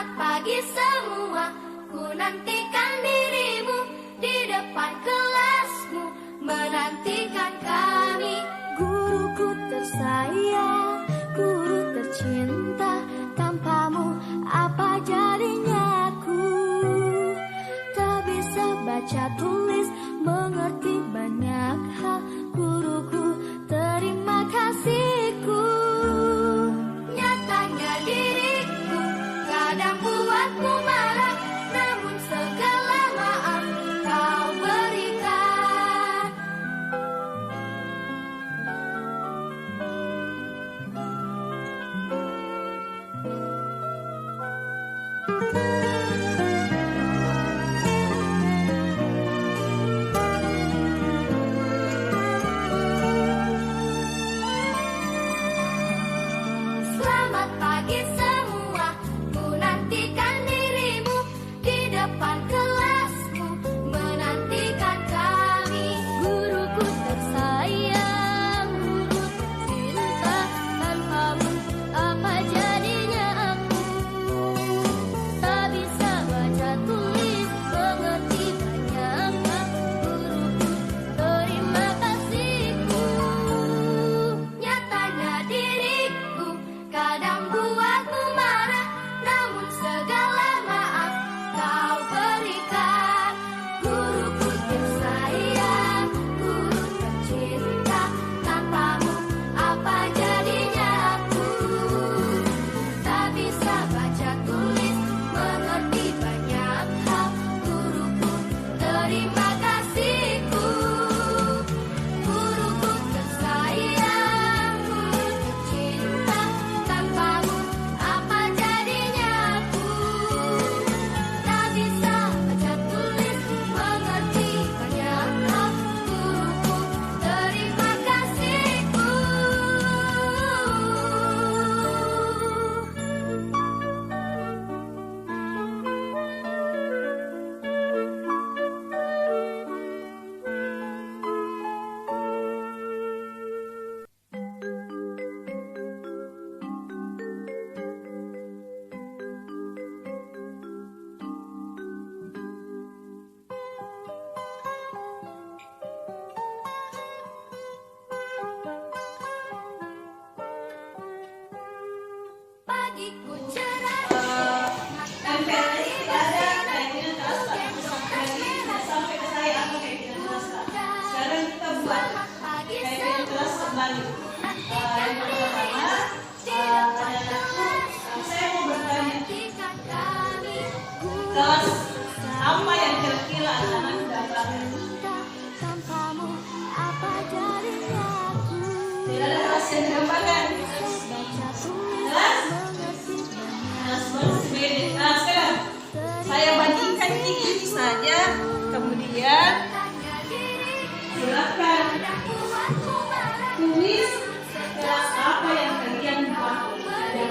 Selamat pagi semua, ku nantikan dirimu di depan kelasmu, menantikan kami. Guruku tersayang, guru tercinta, tanpamu apa jadinya aku? Tak bisa baca tulis, mengerti banyak hal, guruku terima kasihku. Nyatanya diriku kadang buatmu marah, namun segala maaf kau berikan. Selamat pagi semua, ku nantikan dirimu di depan kelasmu, menantikan kami. Guruku tersayang, guru tercinta, tanpamu apa jadinya aku? Tak bisa baca tulis, mengerti banyak hal, guruku terima kasihku. Nyatanya diriku kadang buatmu marah, namun segala maaf kau berikan. Guruku tersayang, guru tercinta, tanpamu apa jadinya aku? Tak bisa baca tulis, mengerti banyak hal, guruku terima kasihku. Guruku tersayang, guru tercinta, tanpamu apa jadinya aku? Tak bisa baca tulis, mengerti banyak hal, guruku terima kasihku. Pagiku cerah, matahari bersinar, Sampai ke saya apa kayak kita kelas Kak. Sekarang kita buat pagi kayak kita kelas kembali. Yang pertama, saya mau bertanya, nantikan kami. kelas apa yang kira-kira anak dapat? Tanpamu apa jadinya aku? Tidak ada kelas yang didapatkan. Kelas? Kelas bersebeda. Nah sekarang saya bandingkan ini saja, kemudian silakan tulis kelas apa yang kalian dapatkan.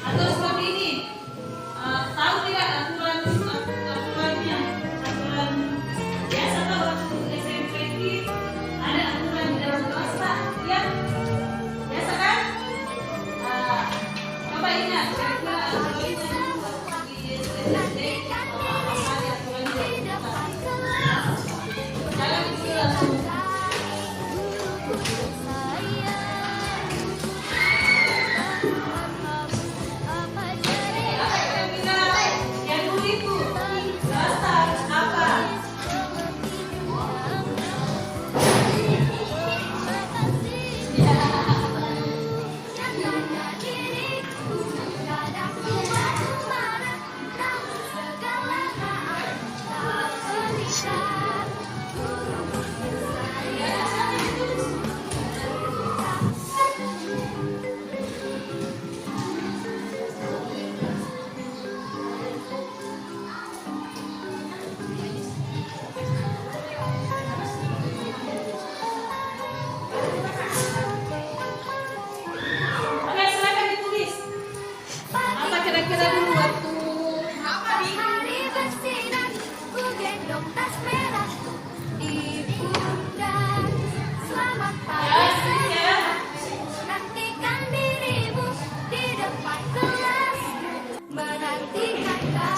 Atau seperti ini, tahu tidak aturannya? Aturan biasa tahu waktu SMP itu ada aturan di dalam kelas Pak? Ya, biasa kan? Coba ingat, kira-kira aturannya di SD apa saja aturannya? Jangan itu langsung. Apa kira-kira yang dulu itu? Dasar apa? Oke, silakan ditulis. Apa kira-kira dulu waktu Matahari bersinar, ku gendong tas merah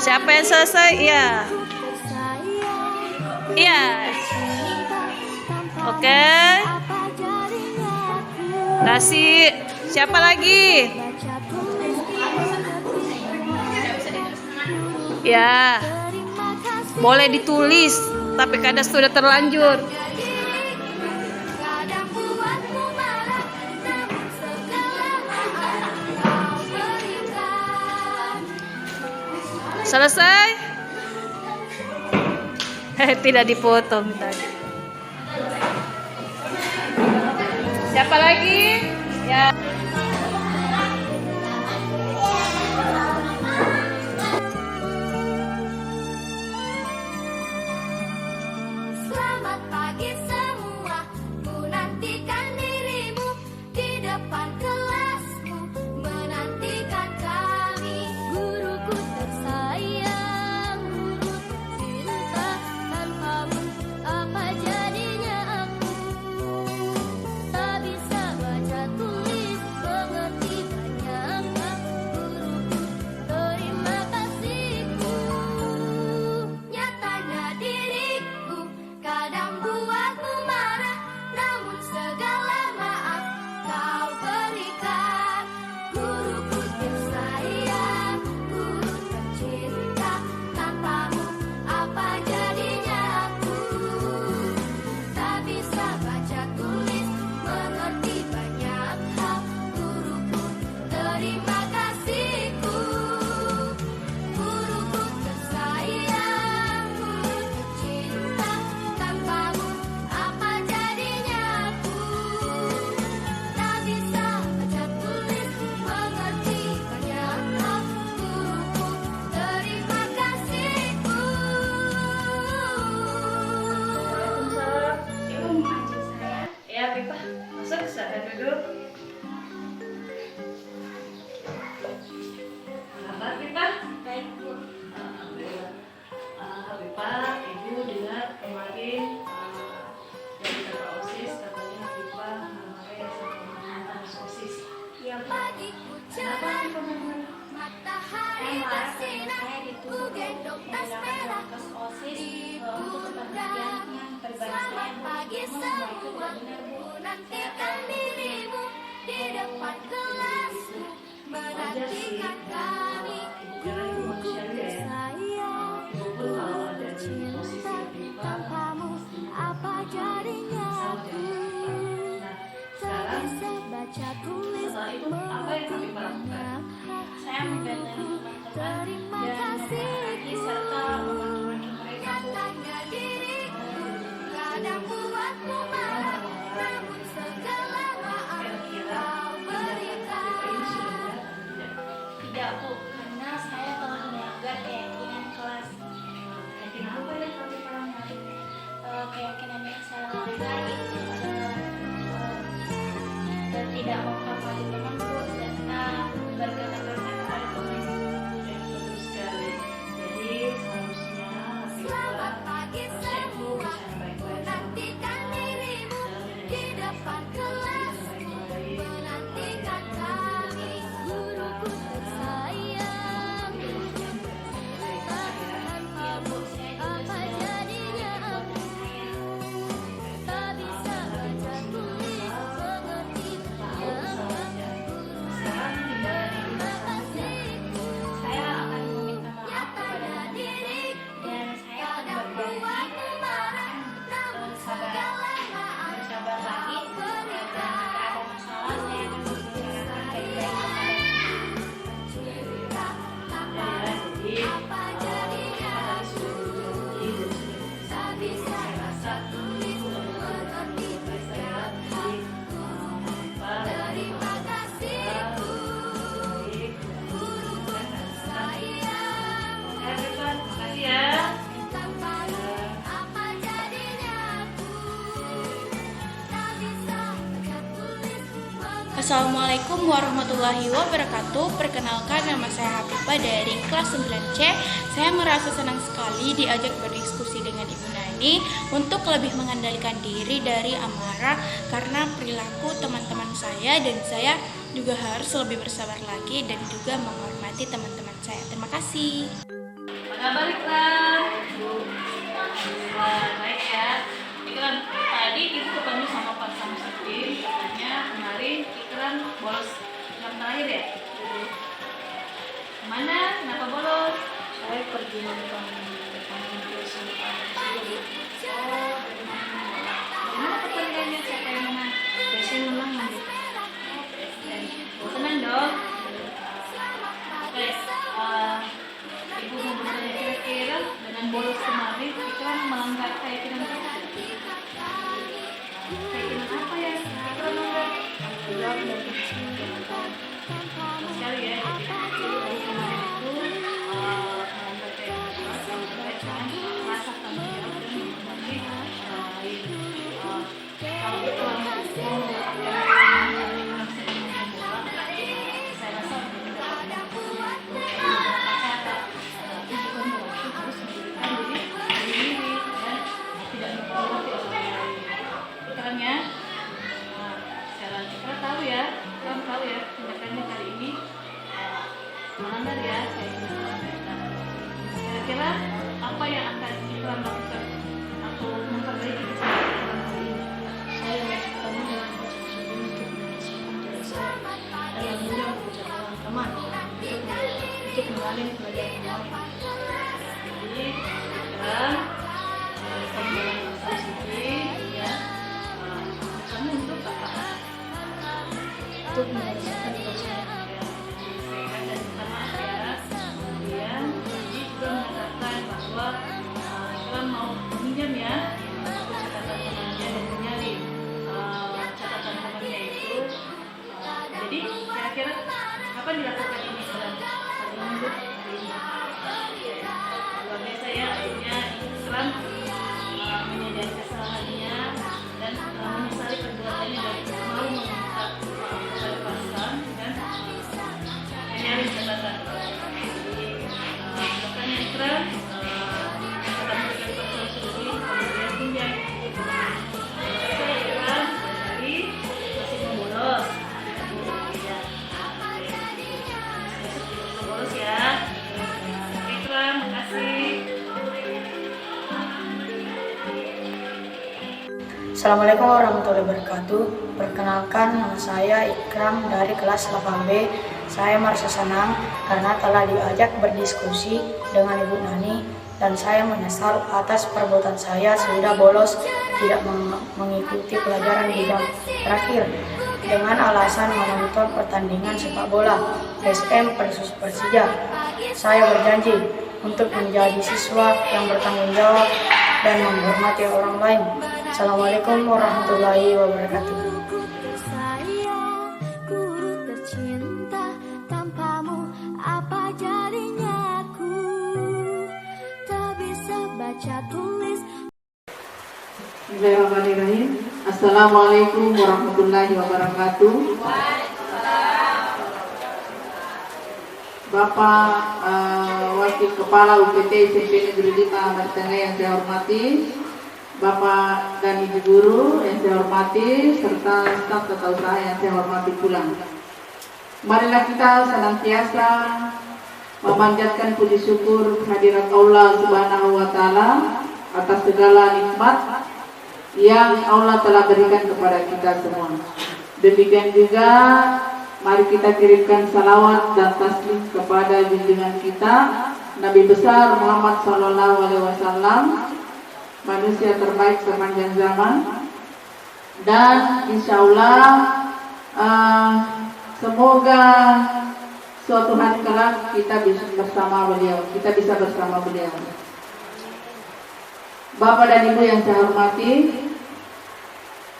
Siapa yang selesai? Iya. tersayang, Iya. cinta tanpamu Oke. apa jadinya aku. Kasih. Siapa lagi? Baca tulis mengerti. Ya. Terima kasih Boleh ditulis, tapi kadang sudah terlanjur. diriku, kadang buatmu marah, namun segala maaf kau berikan. Selesai? Tidak dipotong tadi. Siapa lagi? Ya. Selamat pagi semua, ku nantikan dirimu di depan kelasmu, menantikan kami. Guruku tersayang, guru tercinta, tanpamu apa jadinya aku. Tak bisa baca tulis, mengerti banyak hal. Guruku, terima kasihku. Nyatanya diriku kadang buatmu marah, namun segala maaf kau berikan. Guruku tersayang, guru tercinta, tanpamu apa jadinya aku. Tak bisa baca tulis, mengerti banyak hal. Guruku, terima kasihku. Guruku tersayang, guru tercinta, tanpamu apa jadinya aku. Tak bisa baca tulis, mengerti banyak hal. Guruku, terima kasihku. Ibu mengajar saya. Ya, Pipa. Masuk sana duduk. Selamat, Pipa. Baik, Bu. Alhamdulillah. Pipa, Ibu dengar kemarin dari kakak OSIS katanya Pipa marah sama mantan OSIS. Yang pagiku cerah, matahari bersinar, ku gendong tas merah di pundak. Selamat pagi semua, ku nantikan dirimu di depan kelasmu, menantikan kami. Guruku tersayang, guru tercinta, tanpamu apa jadinya aku. Tak bisa baca tulis, mengerti banyak hal. Saya mendatangi teman-teman Terima dan kasihku. serta memaki mereka. Nyatanya diriku kadang buatmu marah, namun segala maaf kau berikan. Tidak, Bu, karena saya telah melanggar keyakinan kelas. Yakin apa ya tapi kalau nyari? Keyakinan yang saya langgar itu adalah tidak menghormati teman, Bu, serta berkata-kata kepada teman. Betul sekali. Jadi seharusnya Selamat pagi semua, bicara baik-baik sama nantikan dirimu di depan kelasmu, menantikan kami. Guruku tersayang, tanpamu apa jadinya aku. Tak bisa baca tulis, mengerti banyak hal. sekarang tinggal Terima kasihku. Saya akan meminta maaf kepada Nyatanya diriku dan saya akan kadang berjanji buatmu marah, namun segala maaf bersabar lagi. kau berikan. Jika ada masalah, saya akan membicarakan baik-baik kepada Cinta tanpa jadi apa jadinya aku. Tak bisa baca tulis, mengerti banyak hal. Terima kasihku. Guruku tersayang, Makasih ya. tanpamu apa jadinya aku. Tak bisa baca tulis, mengerti. Assalamualaikum warahmatullahi wabarakatuh. Perkenalkan, nama saya Habibah dari kelas 9C. Saya merasa senang sekali diajak berdiskusi dengan Ibu Nani untuk lebih mengendalikan diri dari amarah karena perilaku teman-teman saya, dan saya juga harus lebih bersabar lagi dan juga menghormati teman-teman saya. Terima kasih. Kabar Ikram? Wah, baik ya. Ikram, tadi ibu ketemu sama Pak Samsudin, katanya kemarin Ikram bolos jam terakhir ya? Kemana? Kenapa bolos? Saya pergi nonton pertandingan SMA dulu. Oh, gimana pertandingannya? Siapa yang menang? Biasanya menang nanti. Oh, PSM. Oh, tenang dong. Oke, ibu mau bertanya kira-kira dengan bolos kemarin, Ikram melanggar keyakinan apa? Keyakinan apa ya? Ikram melanggar? Keluar dari jangan Sekali ya, jadi kemarin itu melanggar keyakinan terkait dengan rasa tanggung jawab dan berbagi orang lain. Kalau Ikram mau saya rasa mendapat cara bukan berarti harus mendirikan diri sendiri dan tidak menghormati orang lain. Ikram ya. Nah, sekarang Ikram tahu ya, tindakannya kali ini melanggar ya, kira-kira apa yang akan Ikram lakukan atau memperbaiki kesalahan Ikram kali ini? saya bertemu dengan Pak Samsudin untuk menyaksikan diri saya dalam mudah bekerja dengan teman untuk mengalami pelajaran yang lain. Jadi Ikram sama dengan Samsudin ya, kamu untuk apa? Untuk menyelesaikan tugasnya. Dan minta maaf ya. Kemudian tadi juga mengatakan bahwa Ikram mau meminjam ya untuk catatan temannya dan menyalin catatan temannya itu. Jadi kira-kira kapan dilakukan ini dalam satu minggu hari ini? Luar biasa ya, akhirnya Ikram menyadari kesalahannya dan menyesali perbuatannya dan mau meminta maaf kepada Pak Sam dan menyalin catatan. Jadi makanya Ikram ketemu dengan Pak Samsudin kemudian pinjam. Saya Ikram dari masih mau bolos. Ya. Besok juga bisa bolos ya. Oke Ikram, makasih. Assalamualaikum warahmatullahi wabarakatuh. Perkenalkan, nama saya Ikram dari kelas 8B. Saya merasa senang karena telah diajak berdiskusi dengan Ibu Nani dan saya menyesal atas perbuatan saya sudah bolos tidak mengikuti pelajaran di jam terakhir dengan alasan menonton pertandingan sepak bola PSM versus Persija. Saya berjanji untuk menjadi siswa yang bertanggung jawab dan menghormati orang lain. Assalamualaikum warahmatullahi wabarakatuh. Sayang, guru tercinta, tanpamu apa jadinya aku? Tak bisa baca tulis. Bismillahirrahmanirrahim. Assalamualaikum warahmatullahi wabarakatuh. Bapak Wakil Kepala UPT SMP Negeri 5 Martengah yang saya hormati, Bapak dan Ibu Guru yang saya hormati, serta staf tata usaha yang saya hormati pula. Marilah kita senantiasa memanjatkan puji syukur kehadirat Allah Subhanahu wa Ta'ala atas segala nikmat yang Allah telah berikan kepada kita semua. Demikian juga mari kita kirimkan salawat dan taslim kepada junjungan kita Nabi besar Muhammad Sallallahu Alaihi Wasallam, manusia terbaik sepanjang zaman. Dan insya Allah semoga suatu hari kelak kita bisa bersama beliau. Bapak dan Ibu yang saya hormati,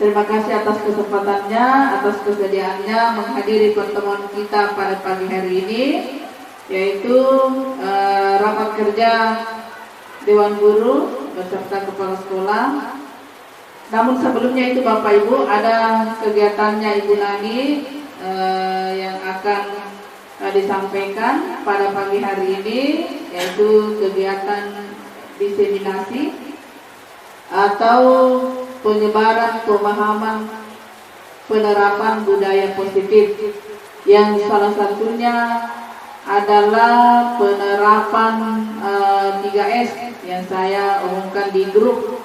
terima kasih atas kesempatannya, atas kesediaannya menghadiri pertemuan kita pada pagi hari ini, yaitu rapat kerja Dewan Guru beserta Kepala Sekolah. Namun sebelumnya itu Bapak Ibu, ada kegiatannya Ibu Nani yang akan disampaikan pada pagi hari ini, yaitu kegiatan diseminasi atau penyebaran pemahaman penerapan budaya positif, yang salah satunya adalah penerapan 3S yang saya umumkan di grup.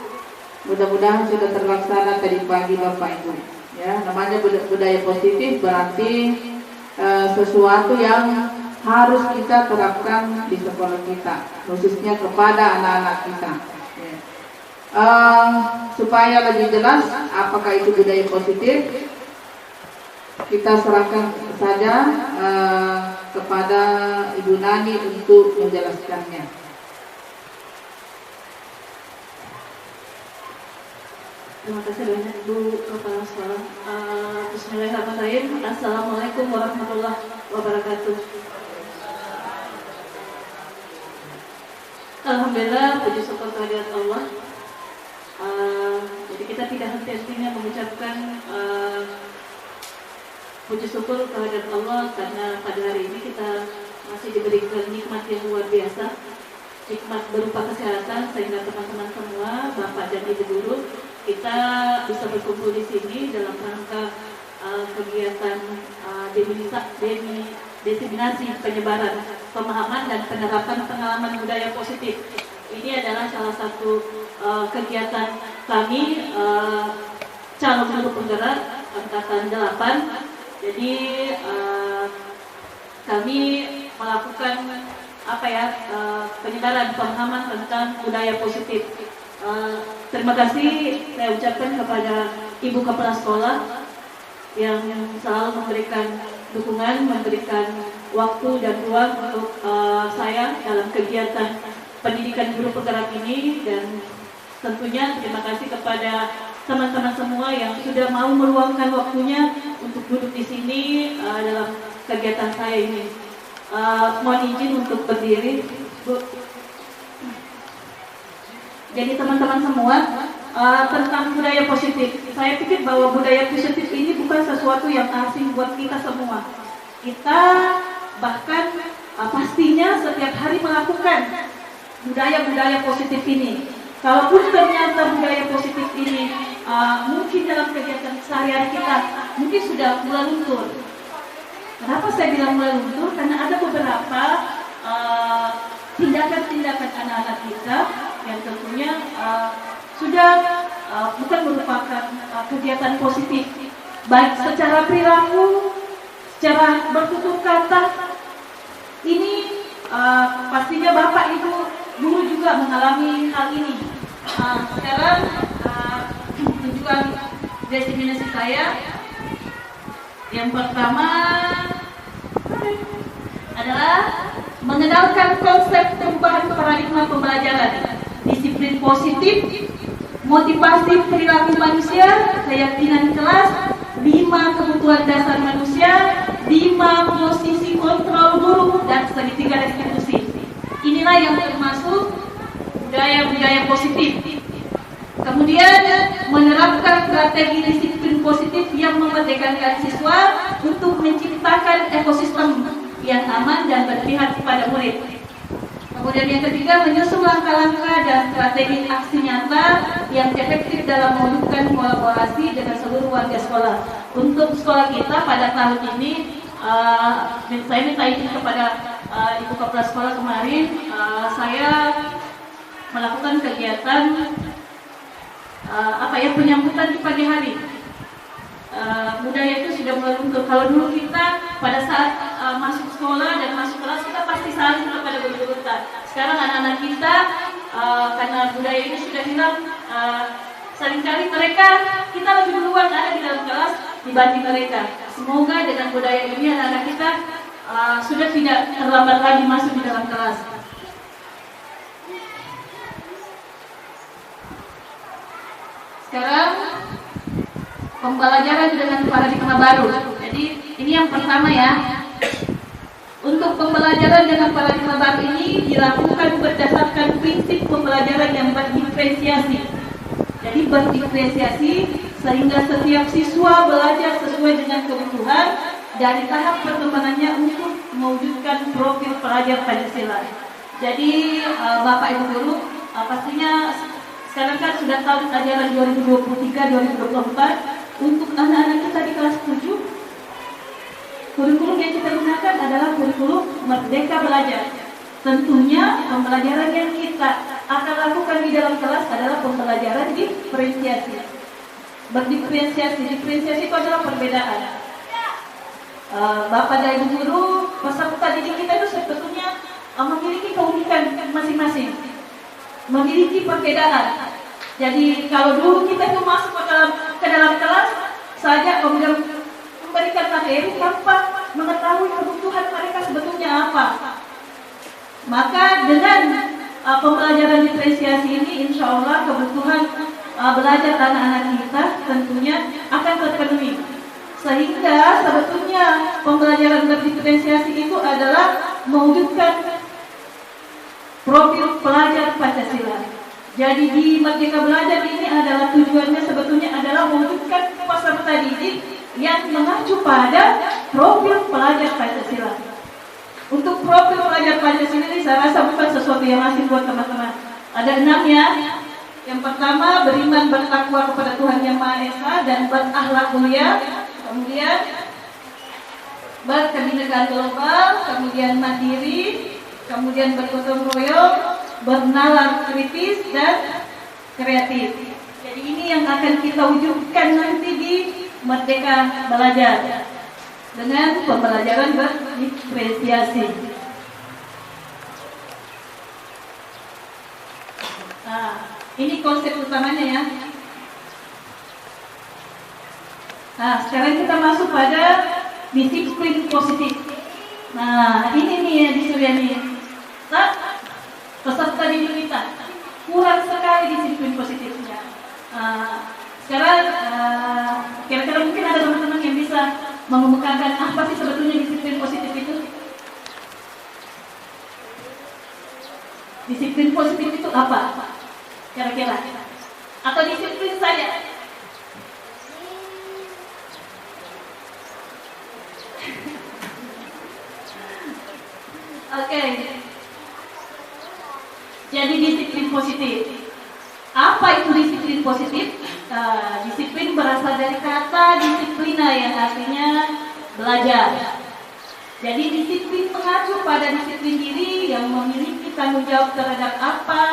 Mudah-mudahan sudah terlaksana tadi pagi Bapak Ibu. Ya, namanya budaya positif berarti sesuatu yang harus kita terapkan di sekolah kita, khususnya kepada anak-anak kita. Ya. Supaya lebih jelas apakah itu budaya positif, kita serahkan saja kepada Ibu Nani untuk menjelaskannya. Terima kasih banyak Ibu Kepala Sekolah. Bismillahirrahmanirrahim. Assalamualaikum warahmatullahi wabarakatuh. Alhamdulillah, puji syukur kehadirat Allah. Jadi kita tidak henti-hentinya mengucapkan puji syukur kehadirat Allah karena pada hari ini kita masih diberikan nikmat yang luar biasa, nikmat berupa kesehatan, sehingga teman-teman semua, Bapak dan Ibu guru, kita bisa berkumpul di sini dalam rangka kegiatan diseminasi penyebaran pemahaman dan penerapan pengalaman budaya positif. Ini adalah salah satu kegiatan kami calon guru penggerak angkatan 8. Jadi kami melakukan penyebaran pemahaman tentang budaya positif. Terima kasih saya ucapkan kepada Ibu Kepala Sekolah yang selalu memberikan dukungan, memberikan waktu dan ruang untuk saya dalam kegiatan pendidikan guru penggerak ini, dan tentunya terima kasih kepada teman-teman semua yang sudah mau meluangkan waktunya untuk duduk di sini dalam kegiatan saya ini. Mohon izin untuk berdiri, Bu. Jadi teman-teman semua, tentang budaya positif, saya pikir bahwa budaya positif ini bukan sesuatu yang asing buat kita semua. Kita bahkan pastinya setiap hari melakukan budaya-budaya positif ini. Kalaupun ternyata budaya positif ini mungkin dalam kegiatan sehari-hari kita mungkin sudah mulai luntur. Kenapa saya bilang mulai luntur? Karena ada beberapa tindakan-tindakan anak-anak kita yang tentunya sudah bukan merupakan kegiatan positif, baik secara perilaku, secara bertutur kata. Ini pastinya Bapak Ibu guru juga mengalami hal ini. Sekarang tunjukkan destinasi saya. Yang pertama adalah mengenalkan konsep perubahan paradigma pembelajaran, disiplin positif, motivasi perilaku manusia, keyakinan kelas, 5 kebutuhan dasar manusia, 5 posisi kontrol guru, dan segitiga restitusi. Inilah yang termasuk budaya-budaya positif. Kemudian menerapkan strategi disiplin positif yang memerdekakan siswa untuk menciptakan ekosistem yang aman dan berpihak kepada murid. Kemudian yang ketiga, menyusun langkah-langkah dan strategi aksi nyata yang efektif dalam mewujudkan kolaborasi dengan seluruh warga sekolah. Untuk sekolah kita pada tahun ini, saya minta izin kepada Ibu Kepala Sekolah kemarin, saya melakukan kegiatan penyambutan di pagi hari. Budaya itu sudah mulai luntur. Kalau dulu kita pada saat masuk sekolah dan masuk kelas kita pasti saling kepada guru-guru kita. Sekarang anak-anak kita karena budaya ini sudah hilang, seringkali kita lebih duluan ada di dalam kelas dibanding mereka. Semoga dengan budaya ini anak-anak kita sudah tidak terlambat lagi masuk di dalam kelas. Sekarang pembelajaran dengan paradigma baru. Jadi ini yang pertama ya. Untuk pembelajaran dengan paradigma baru ini dilakukan berdasarkan prinsip pembelajaran yang berdiferensiasi. Jadi berdiferensiasi sehingga setiap siswa belajar sesuai dengan kebutuhan dari tahap perkembangannya untuk mewujudkan profil pelajar Pancasila. Jadi Bapak Ibu guru, pastinya sekarang kan sudah tahun ajaran 2023-2024 untuk anak-anak kita di kelas 7. Kurikulum yang kita gunakan adalah kurikulum Merdeka Belajar. Tentunya pembelajaran yang kita akan lakukan di dalam kelas adalah pembelajaran diferensiasi. Berdiferensiasi, diferensiasi itu adalah perbedaan. Bapak dan Ibu guru, peserta didik kita itu sebetulnya memiliki keunikan masing-masing, memiliki perbedaan. Jadi kalau dulu kita itu masuk ke dalam kelas saja, kemudian memberikan materi tanpa mengetahui kebutuhan mereka sebetulnya apa. Maka dengan pembelajaran diferensiasi ini, insya Allah kebutuhan belajar anak-anak kita tentunya akan terpenuhi. Sehingga sebetulnya pembelajaran berdiferensiasi itu adalah mewujudkan profil pelajar Pancasila. Jadi di Merdeka Belajar ini adalah tujuannya sebetulnya adalah mewujudkan peserta didik yang mengacu pada profil pelajar Pancasila. Untuk profil pelajar Pancasila ini saya rasa bukan sesuatu yang asing buat teman-teman. Ada 6 ya. Yang pertama, beriman bertakwa kepada Tuhan Yang Maha Esa dan berakhlak mulia. Kemudian berkebinekaan global, kemudian mandiri, kemudian bergotong royong, bernalar kritis dan kreatif. Jadi ini yang akan kita wujudkan nanti di Merdeka Belajar dengan pembelajaran berdiferensiasi. Nah, ini konsep utamanya ya. Nah, sekarang kita masuk pada disiplin positif. Nah, ini nih ya di Suryani. Nah, peserta didik kita kurang sekali disiplin positifnya. Sekarang kira-kira mungkin ada teman-teman yang bisa mengemukakan apa sih sebetulnya disiplin positif itu? Disiplin positif itu apa? Kira-kira? Atau disiplin saja? Oke. Jadi disiplin positif. Apa itu disiplin positif? Disiplin berasal dari kata disiplina yang artinya belajar. Jadi disiplin mengacu pada disiplin diri yang memiliki tanggung jawab terhadap apa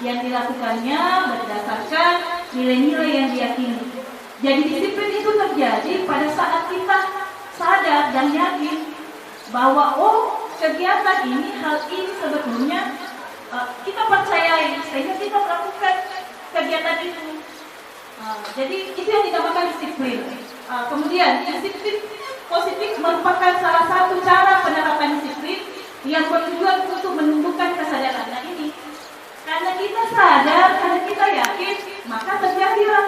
yang dilakukannya berdasarkan nilai-nilai yang diyakini. Jadi disiplin itu terjadi pada saat kita sadar dan yakin bahwa kegiatan ini, hal ini sebetulnya kita percayai sehingga kita melakukan kegiatan itu. Jadi itu yang dinamakan disiplin. Kemudian disiplin positif merupakan salah satu cara penerapan disiplin yang bertujuan untuk menumbuhkan kesadaran. Nah ini, karena kita sadar, karena kita yakin, maka terjadilah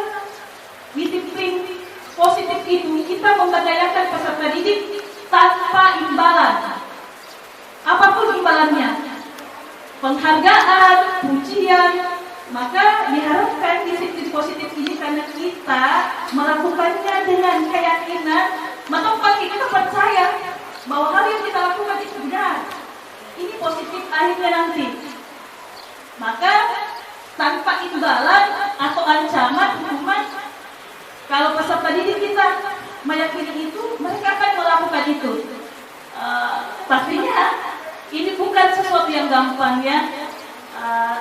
disiplin positif itu. Kita memberdayakan peserta didik tanpa imbalan. Apapun imbalannya, penghargaan, pujian, maka diharapkan disiplin positif ini karena kita melakukannya dengan keyakinan, maka kita percaya bahwa hal yang kita lakukan itu benar. Ini positif akhirnya nanti. Maka tanpa imbalan atau ancaman hukuman, kalau peserta didik kita meyakini itu, mereka akan melakukan itu. Pastinya ini bukan sesuatu yang gampang ya,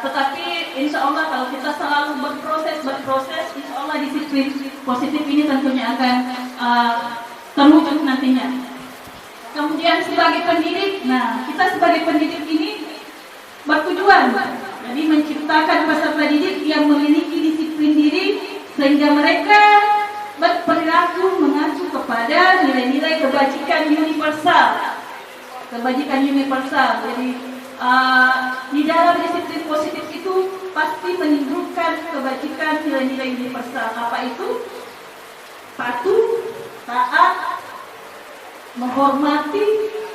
tetapi insya Allah kalau kita selalu berproses, insya Allah disiplin positif ini tentunya akan terwujud nantinya. Kemudian sebagai pendidik, nah kita sebagai pendidik ini bertujuan jadi menciptakan peserta didik yang memiliki disiplin diri sehingga mereka berperilaku mengacu kepada nilai-nilai kebajikan universal. Jadi di dalam disiplin positif itu pasti menimbulkan kebajikan nilai-nilai universal. Apa itu? Patuh, taat, menghormati,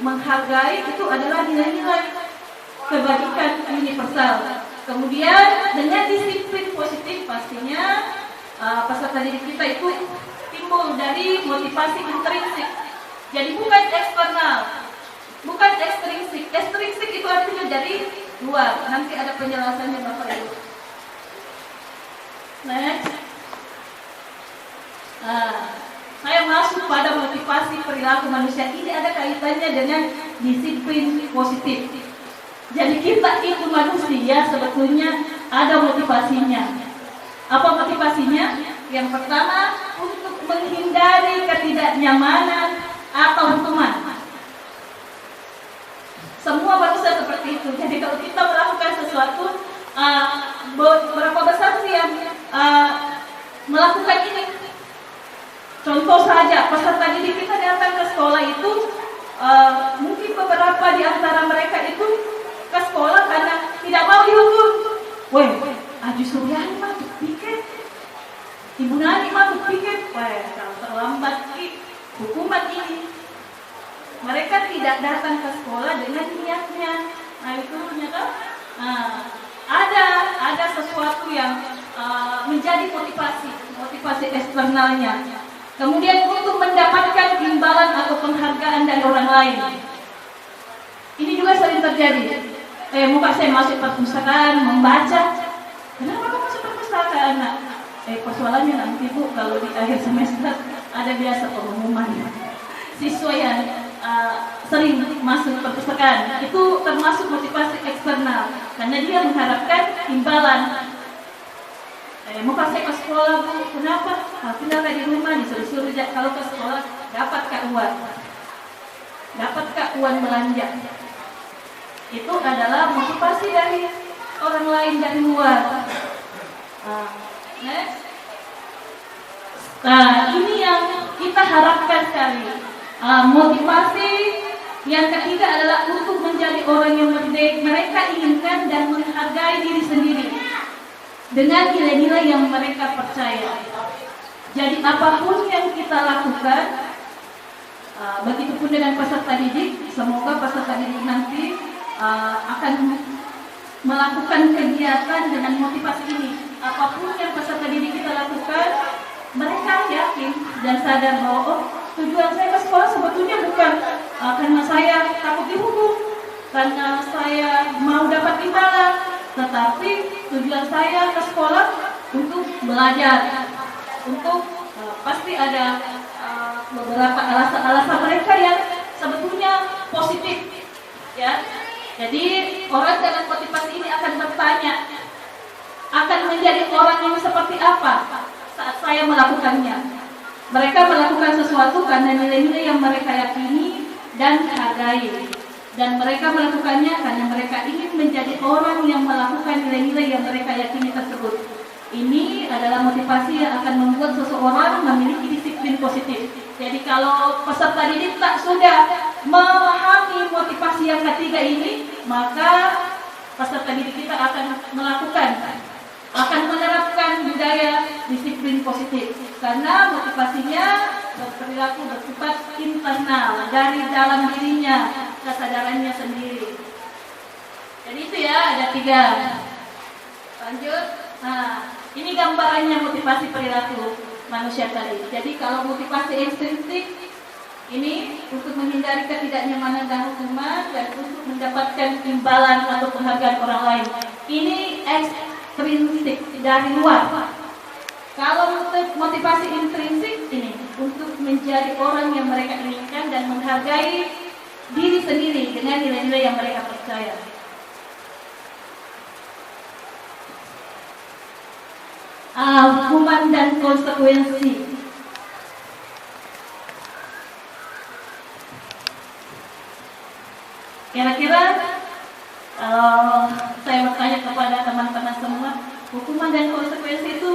menghargai, itu adalah nilai-nilai kebajikan universal. Kemudian dengan disiplin positif pastinya peserta didik kita itu timbul dari motivasi intrinsik. Jadi bukan eksternal, bukan ekstrinsik. Ekstrinsik itu artinya dari luar. Nanti ada penjelasannya Bapak Ibu. Next. Saya masuk pada motivasi motivasi perilaku manusia ini ada kaitannya dengan disiplin positif. Jadi kita itu manusia sebetulnya ada motivasinya. Apa motivasinya? Yang pertama, untuk menghindari ketidaknyamanan atau hukuman. Semua manusia seperti itu. Jadi kalau kita melakukan sesuatu, berapa besar sih yang melakukan ini? Contoh saja, peserta didik kita datang ke sekolah itu, mungkin beberapa di antara mereka itu ke sekolah karena tidak mau dihukum. Weh, Aju Suryani mah pikir, Ibu Nani mah pikir, weh, kalau terlambat hukuman ini. Mereka tidak datang ke sekolah dengan niatnya. Nah itu ternyata ada sesuatu yang menjadi motivasi eksternalnya. Kemudian untuk mendapatkan imbalan atau penghargaan dari orang lain. Ini juga sering terjadi. Muka saya masuk perpustakaan membaca. Kenapa kamu masuk perpustakaan? Persoalannya nanti Bu, kalau di akhir semester ada biasa pengumuman siswa yang sering masuk perpustakaan. Itu termasuk motivasi eksternal karena dia mengharapkan imbalan. Muka saya ke sekolah Bu, kenapa? Tinggal di rumah disuruh-suruh kalau ke sekolah dapatkah uang? Dapatkah uang belanja? Itu adalah motivasi dari orang lain dari luar. Ini yang kita harapkan sekali. Motivasi yang ketiga adalah untuk menjadi orang yang merdeka. Mereka inginkan dan menghargai diri sendiri dengan nilai-nilai yang mereka percaya. Jadi apapun yang kita lakukan, begitupun dengan peserta didik. Semoga peserta didik nanti akan melakukan kegiatan dengan motivasi ini. Apapun yang peserta didik kita lakukan, mereka yakin dan sadar bahwa tujuan saya ke sekolah sebetulnya bukan karena saya takut dihukum, karena saya mau dapat imbalan, tetapi tujuan saya ke sekolah untuk belajar, untuk pasti ada beberapa alasan-alasan mereka yang sebetulnya positif, ya. Jadi orang dengan motivasi ini akan bertanya, akan menjadi orang yang seperti apa saat saya melakukannya. Mereka melakukan sesuatu karena nilai-nilai yang mereka yakini dan hargai. Dan mereka melakukannya karena mereka ingin menjadi orang yang melakukan nilai-nilai yang mereka yakini tersebut. Ini adalah motivasi yang akan membuat seseorang memiliki disiplin positif. Jadi kalau peserta didik tak sudah memahami motivasi yang ketiga ini, maka peserta didik kita akan menerapkan budaya disiplin positif. Karena motivasinya berperilaku bersifat internal dari dalam dirinya, kesadarannya sendiri. Jadi itu ya, ada 3. Lanjut. Nah, ini gambarannya motivasi perilaku manusia tadi. Jadi kalau motivasi intrinsik ini untuk menghindari ketidaknyamanan dan hukuman dan untuk mendapatkan imbalan atau penghargaan orang lain. Ini ekstrinsik dari luar. Kalau motivasi intrinsik ini untuk menjadi orang yang mereka inginkan dan menghargai diri sendiri dengan nilai-nilai yang mereka percaya. Hukuman dan konsekuensi. Kira-kira saya bertanya kepada teman-teman semua, hukuman dan konsekuensi itu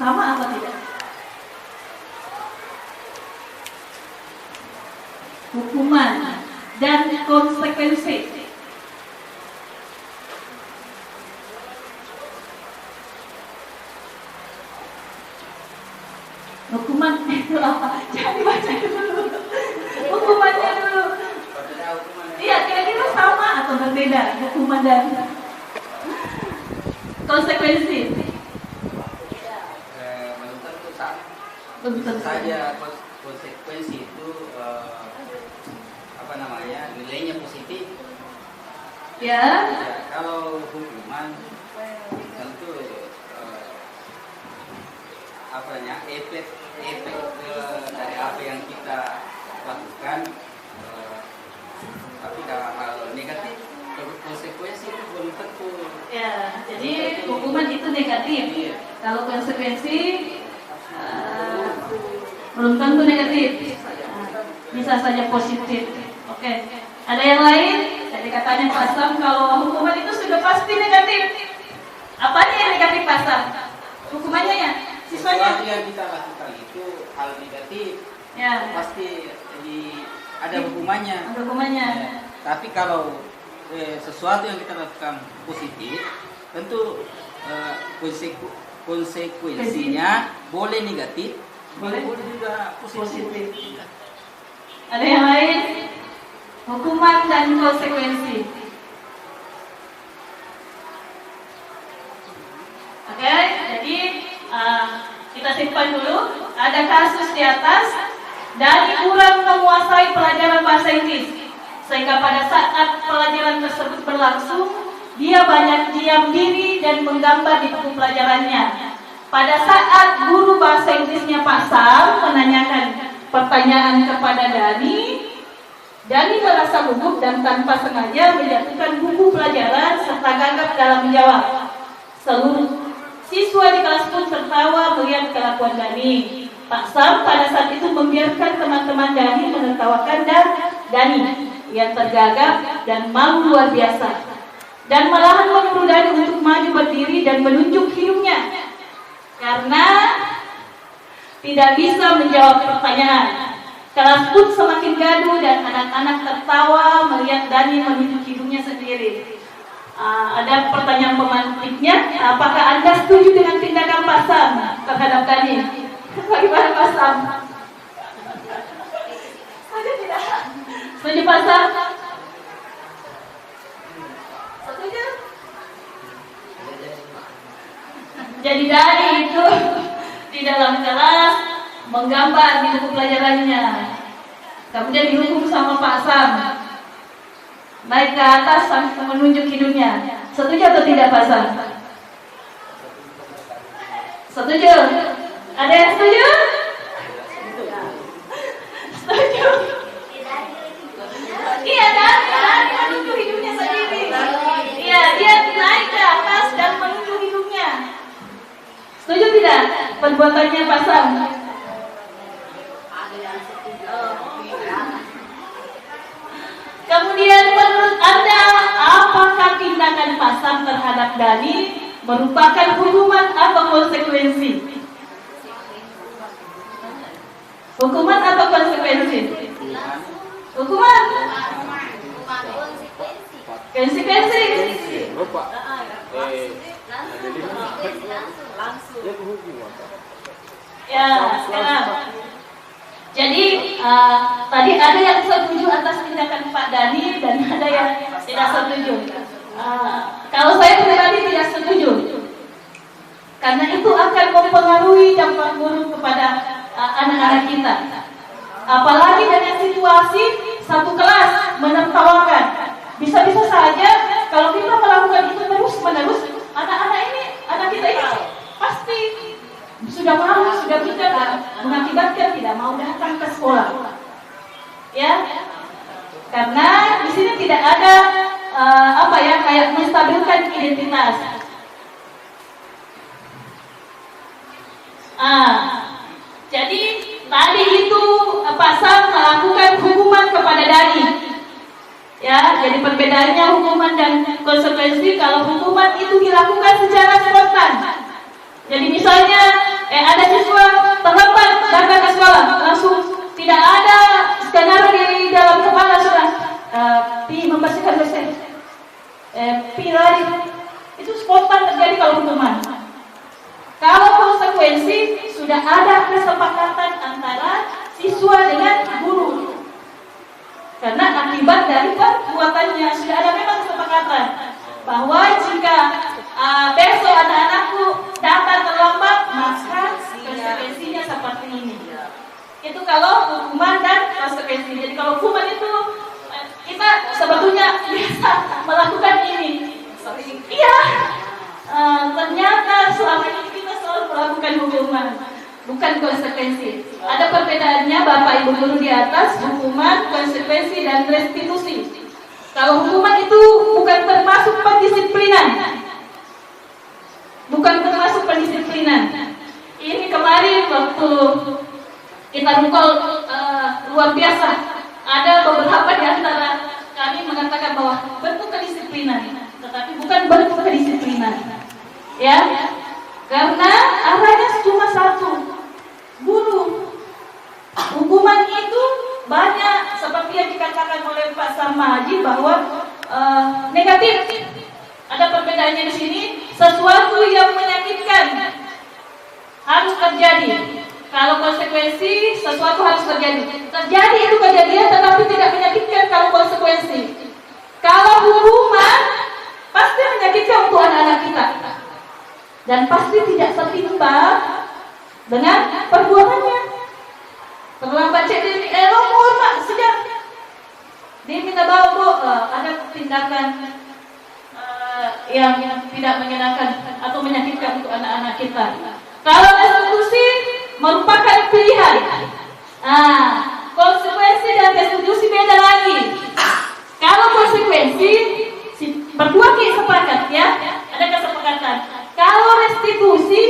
sama atau tidak? Hukuman dan konsekuensi. Hukuman itu apa? Jangan dibaca dulu. Hukumannya dulu. Iya, kira-kira sama atau berbeda hukuman dan konsekuensi? Belum tentu sama. Belum tentu Saja konsekuensi itu nilainya positif. Ya. Kalau hukuman tentu efek dari apa yang kita lakukan, tapi kalau hal negatif konsekuensi itu belum tentu. Ya, jadi hukuman itu negatif. Iya. Kalau konsekuensi belum tentu negatif. Bisa saja positif. Oke. Ada yang lain? Jadi katanya Pak Sam kalau hukuman itu sudah pasti negatif. Apanya yang negatif Pak Sam? Hukumannya ya? Siswanya? Sesuatu yang kita lakukan itu hal negatif, Ya. pasti ada hukumannya. Ada hukumannya. Ya. Tapi kalau sesuatu yang kita lakukan positif, tentu konsekuensinya boleh negatif, boleh juga positif. Ada yang lain? Hukuman dan konsekuensi. Oke, jadi kita simpan dulu. Ada kasus di atas. Dani kurang menguasai pelajaran bahasa Inggris, sehingga pada saat pelajaran tersebut berlangsung, dia banyak diam diri dan menggambar di buku pelajarannya. Pada saat guru bahasa Inggrisnya Pak Sam menanyakan pertanyaan kepada Dani merasa gugup dan tanpa sengaja menjatuhkan buku pelajaran serta gagap dalam menjawab. Seluruh siswa di kelas pun tertawa melihat kelakuan Dani. Pak Sam pada saat itu membiarkan teman-teman Dani menertawakan Dani yang tergagap dan malu luar biasa, dan malahan menyuruh Dani untuk maju berdiri dan menunjuk hidungnya karena tidak bisa menjawab pertanyaan. Kelas pun semakin gaduh dan anak-anak tertawa melihat Dani menunjuk hidungnya sendiri. Ada pertanyaan pemantiknya, apakah Anda setuju dengan tindakan Pak Sam terhadap Dani? Bagaimana Pak Sam? Ada tidak? Setuju Pak Sam? Setuju? Jadi Dani itu di dalam kelas menggambar di buku pelajarannya, kemudian dihukum sama Pak Sam, naik ke atas sampai menunjuk hidungnya. Setuju atau tidak Pak Sam? Setuju? Ada yang setuju? Setuju? Iya, Dani menunjuk hidungnya sendiri. Iya, dia naik ke atas dan menunjuk hidungnya. Setuju tidak perbuatannya Pak Sam? Kemudian menurut Anda, apakah tindakan Pak Sam terhadap Dani merupakan hukuman atau konsekuensi? Hukuman atau konsekuensi? Hukuman. Konsekuensi. Ya, sekarang. Jadi tadi ada yang setuju atas tindakan Pak Dani dan ada yang tidak setuju. Kalau saya pribadi tidak setuju, karena itu akan mempengaruhi dampak buruk kepada anak-anak kita. Apalagi dengan situasi satu kelas menertawakan. Bisa-bisa saja kalau kita melakukan itu terus-menerus, anak kita ini pasti sudah malu, sudah tidak mengakibatkan tidak mau datang ke sekolah. Ya, karena di sini tidak ada kayak menstabilkan identitas. Jadi tadi itu Pak Sam melakukan hukuman kepada Dani. Ya, jadi perbedaannya hukuman dan konsekuensi. Kalau hukuman itu dilakukan secara spontan. Jadi misalnya ada siswa terlambat datang ke sekolah, langsung tidak ada skenario di dalam kepala sudah pi membersihkan WC, pi lari, itu spontan terjadi kalau hukuman. Kalau konsekuensi sudah ada kesepakatan antara siswa dengan guru, karena akibat dari perbuatannya sudah ada memang kesepakatan bahwa jika besok anak-anakku datang terlambat, maka konsekuensinya seperti ini. Itu kalau hukuman dan konsekuensi. Jadi kalau hukuman itu kita sebetulnya biasa melakukan ini. Iya, ternyata selama ini kita selalu melakukan hukuman. bukan konsekuensi. Ada perbedaannya Bapak Ibu guru di atas, hukuman, konsekuensi, dan restitusi. Kalau hukuman itu bukan termasuk pendisiplinan. Bukan termasuk pendisiplinan. Ini kemarin waktu kita rukul luar biasa. Ada beberapa di antara kami mengatakan bahwa bentuk kedisiplinan, tetapi bukan bentuk kedisiplinan. Ya, karena arahnya cuma satu, bunuh. Hukuman itu banyak seperti yang dikatakan oleh Pak Sarmaji bahwa negatif. Ada perbedaannya di sini. Sesuatu yang menyakitkan harus terjadi. Kalau konsekuensi, sesuatu harus terjadi. Terjadi itu kejadian, tetapi tidak menyakitkan kalau konsekuensi. Kalau hukuman pasti menyakitkan untuk anak-anak kita, dan pasti tidak setimpal dengan perbuatannya. Terlambat cek di nomor mak sejak dia minta bawa ada tindakan yang tidak menyenangkan atau menyakitkan untuk anak-anak kita. Kalau restitusi merupakan pilihan. Konsekuensi dan restitusi beda lagi. Kalau konsekuensi, berdua kita sepakat ya, ada kesepakatan. Kalau restitusi,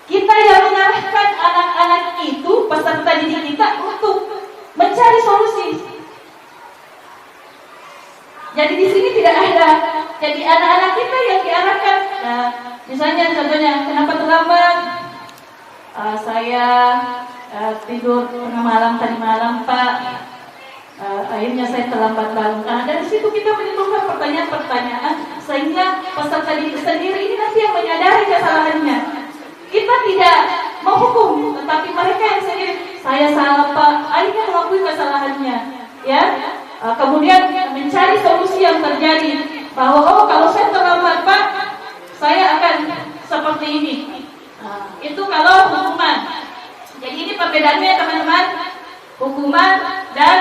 kita yang mengarahkan anak-anak itu, peserta didik kita untuk mencari solusi. Jadi di sini tidak ada. Jadi anak-anak kita yang diarahkan. Misalnya contohnya, kenapa terlambat? Saya tidur tengah malam tadi malam Pak. Akhirnya saya terlambat bangun. Dari situ kita menimbulkan pertanyaan-pertanyaan sehingga peserta didik sendiri ini nanti yang menyadari kesalahannya. Kita tidak menghukum, tetapi mereka yang sendiri, saya salah Pak, akhirnya mengakui kesalahannya. Ya. Kemudian mencari solusi yang terjadi bahwa kalau saya terlambat Pak, saya akan seperti ini. Itu kalau hukuman. Jadi ini perbedaannya teman-teman, hukuman dan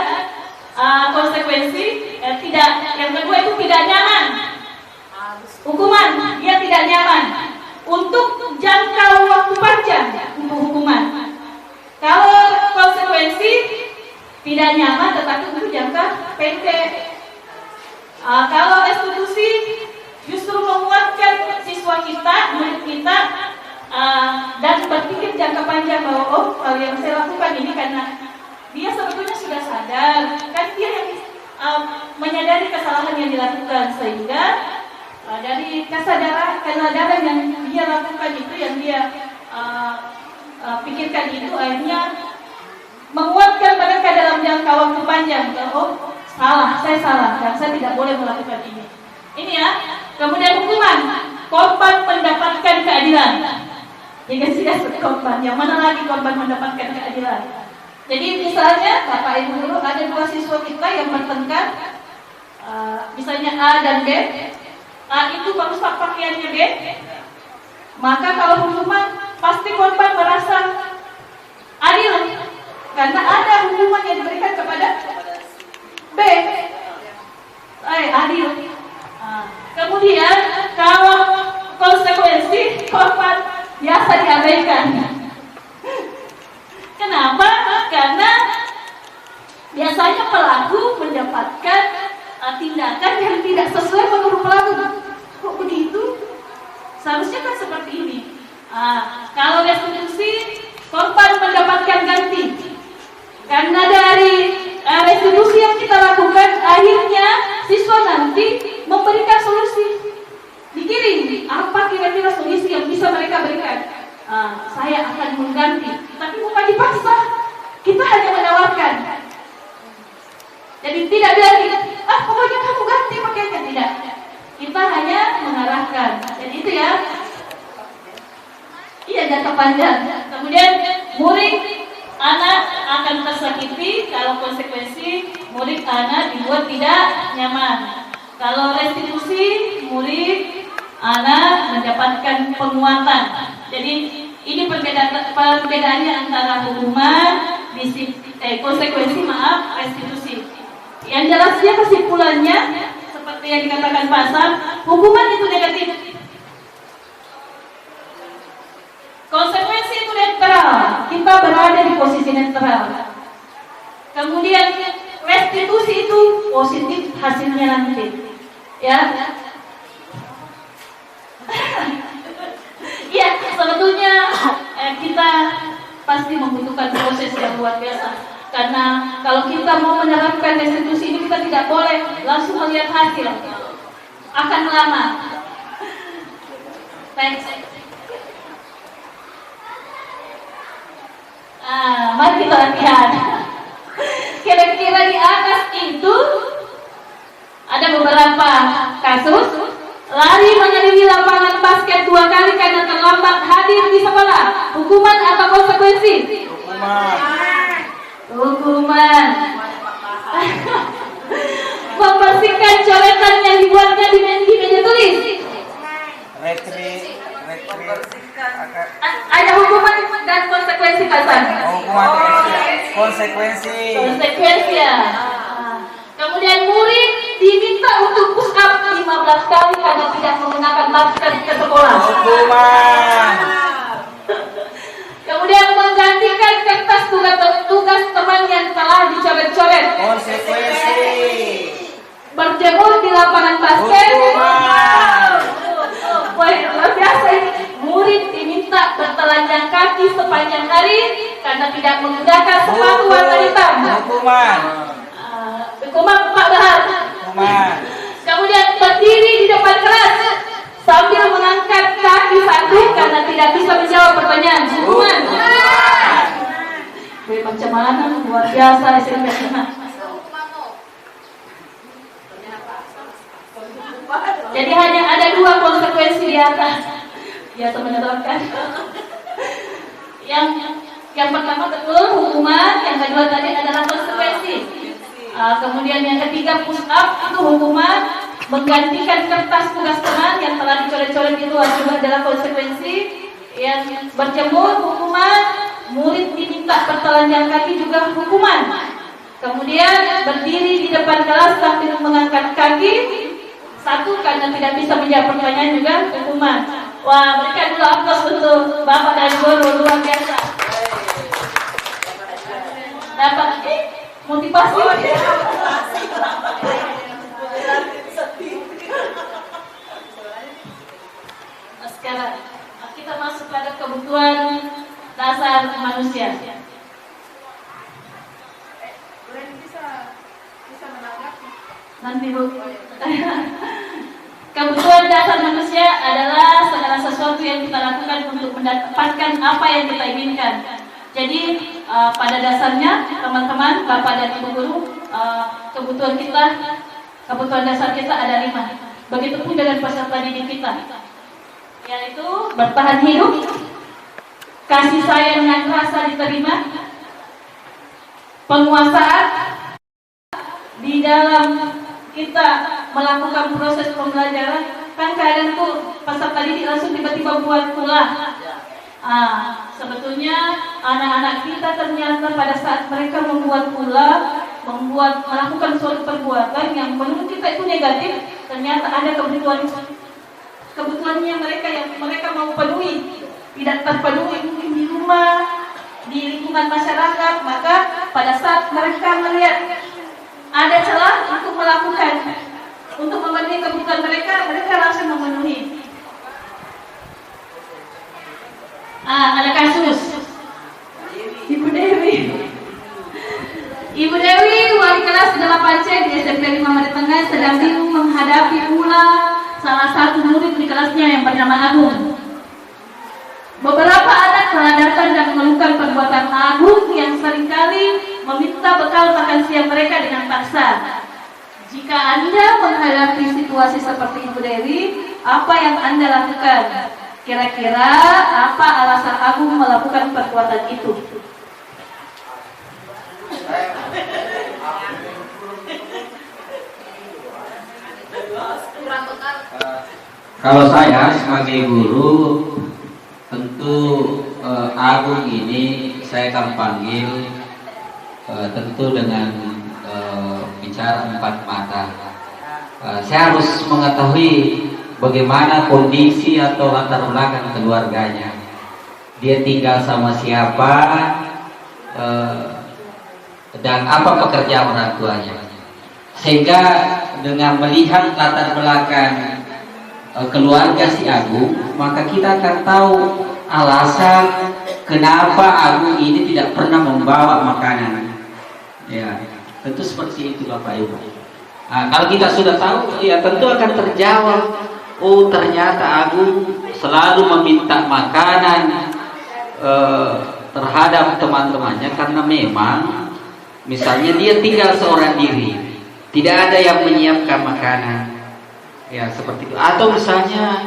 konsekuensi. Tidak. Yang kedua itu tidak nyaman. Hukuman dia tidak nyaman untuk jangka waktu panjang untuk hukuman. Kalau konsekuensi tidak nyaman tetapi untuk jangka pendek. Kalau restitusi justru menguatkan siswa kita, murid kita, dan berpikir jangka panjang bahwa kalau yang saya lakukan ini karena dia sebetulnya sudah sadar, kan dia yang menyadari kesalahan yang dilakukan, sehingga dari kesadaran yang dia lakukan itu, yang dia pikirkan itu, akhirnya menguatkan mereka dalam jangka waktu panjang. Salah, saya salah, dan saya tidak boleh melakukan ini. Ini ya. Kemudian hukuman, korban mendapatkan keadilan. Jika tidak korban, yang mana lagi korban mendapatkan keadilan? Jadi misalnya Bapak Ibu guru, ada dua siswa kita yang bertengkar, misalnya A dan B. A itu merusak pakaiannya B. Maka kalau hukuman pasti korban merasa adil, karena ada hukuman yang diberikan kepada B. Adil. Kemudian kalau konsekuensi, korban biasa diabaikan. Kenapa? Karena biasanya pelaku mendapatkan tindakan yang tidak sesuai menurut pelaku. Kok begitu? Seharusnya kan seperti ini. Kalau restitusi, korban mendapatkan ganti. Karena dari restitusi yang kita lakukan, akhirnya siswa nanti memberikan solusi. Dikirim, apa kira-kira solusi yang bisa mereka berikan? Saya akan mengganti, tapi bukan dipaksa. Kita hanya menawarkan. Jadi tidak bilang, pokoknya kamu ganti pakaiannya, tidak. Kita hanya mengarahkan. Jadi itu ya. Iya, jangka panjang. Kemudian murid anak akan tersakiti kalau konsekuensi murid anak dibuat tidak nyaman. Kalau restitusi, murid anak mendapatkan penguatan. Jadi ini perbedaannya antara hukuman, konsekuensi, restitusi. Yang jelasnya kesimpulannya seperti yang dikatakan Pak Sam, hukuman itu negatif, konsekuensi itu netral. kita berada di posisi netral. Kemudian restitusi itu positif hasilnya nanti, ya. Ya, sebetulnya kita pasti membutuhkan proses yang luar biasa. Karena kalau kita mau menerapkan restitusi ini, kita tidak boleh langsung melihat hasil, akan lama. Next. Mari kita lihat. Kira-kira di atas itu ada beberapa kasus lari menyelidiki lapangan basket 2 kali karena terlambat hadir di sekolah. Hukuman atau konsekuensi? Hukuman. Membersihkan coretan yang dibuatnya di meja tulis. Ada hukuman dan konsekuensi, Pak San. Konsekuensi ya. Kemudian murid diminta untuk push up 15 kali karena tidak menggunakan masker ke sekolah. Hukuman. Kemudian menggantikan kertas tugas teman yang telah dicoret-coret. Konsekuensi. Berjemur di lapangan basket. Hukuman. Wah, luar biasa ini. Murid diminta bertelanjang kaki sepanjang hari karena tidak menggunakan sepatu warna hitam. Hukuman. Hukuman Pak Bahar. Hukuman. Kemudian berdiri di depan kelas sambil mengangkat kaki satu karena tidak bisa menjawab pertanyaan. Hukuman. Macam mana luar biasa SMP. Jadi hanya ada 2 konsekuensi di atas. Biasa menerapkan. Yang pertama betul hukuman, yang kedua tadi adalah konsekuensi. Kemudian yang ketiga push up itu hukuman, menggantikan kertas tugas teman yang telah dicoret-coret itu adalah konsekuensi. Yang berjemur hukuman, murid diminta bertelanjang kaki juga hukuman. Kemudian berdiri di depan kelas sambil mengangkat kaki 1 karena tidak bisa menjawab pertanyaan juga hukuman. Wah, berikan dulu aplaus untuk Bapak dan Guru, luar biasa. Dapat motivasi. Sekarang kita masuk pada kebutuhan dasar manusia. Nanti Bu. Kebutuhan dasar manusia adalah segala sesuatu yang kita lakukan untuk mendapatkan apa yang kita inginkan. Jadi pada dasarnya teman-teman, Bapak dan Ibu Guru, kebutuhan dasar kita ada 5. Begitupun dengan peserta didik kita, yaitu bertahan hidup, kasih sayang yang rasa diterima, penguasaan di dalam kita melakukan proses pembelajaran. Kan kadang tuh peserta didik langsung tiba-tiba buat pula. Sebetulnya anak-anak kita ternyata pada saat mereka membuat pula, melakukan suatu perbuatan yang menurut kita itu negatif, ternyata ada kebutuhannya mereka yang mereka mau penuhi, tidak terpenuhi mungkin di rumah, di lingkungan masyarakat. Maka pada saat mereka melihat ada celah untuk memenuhi kebutuhan mereka langsung memenuhi. Ada kasus Ibu Dewi wali kelas 8C di SMP 5 Mari Tengah sedang bingung menghadapi pula salah satu murid di kelasnya yang bernama Agung. Beberapa anak telah datang dan mengeluhkan perbuatan Agung yang seringkali meminta bekal makan siang mereka dengan paksa. Jika Anda menghadapi situasi seperti Ibu Dewi, apa yang Anda lakukan? Kira-kira apa alasan Agung melakukan perbuatan itu? Kalau saya sebagai guru, tentu Agung ini saya akan panggil tentu dengan bicara 4 mata. Saya harus mengetahui bagaimana kondisi atau latar belakang keluarganya. dia tinggal sama siapa, dan apa pekerjaan orang tuanya. Sehingga dengan melihat latar belakang keluarga si Agung, maka kita akan tahu alasan kenapa Agung ini tidak pernah membawa makanan. Ya, tentu seperti itu Bapak Ibu. Nah, kalau kita sudah tahu, ya tentu akan terjawab. Oh, ternyata Agung selalu meminta makanan terhadap teman-temannya karena memang misalnya dia tinggal seorang diri, tidak ada yang menyiapkan makanan, ya seperti itu. Atau misalnya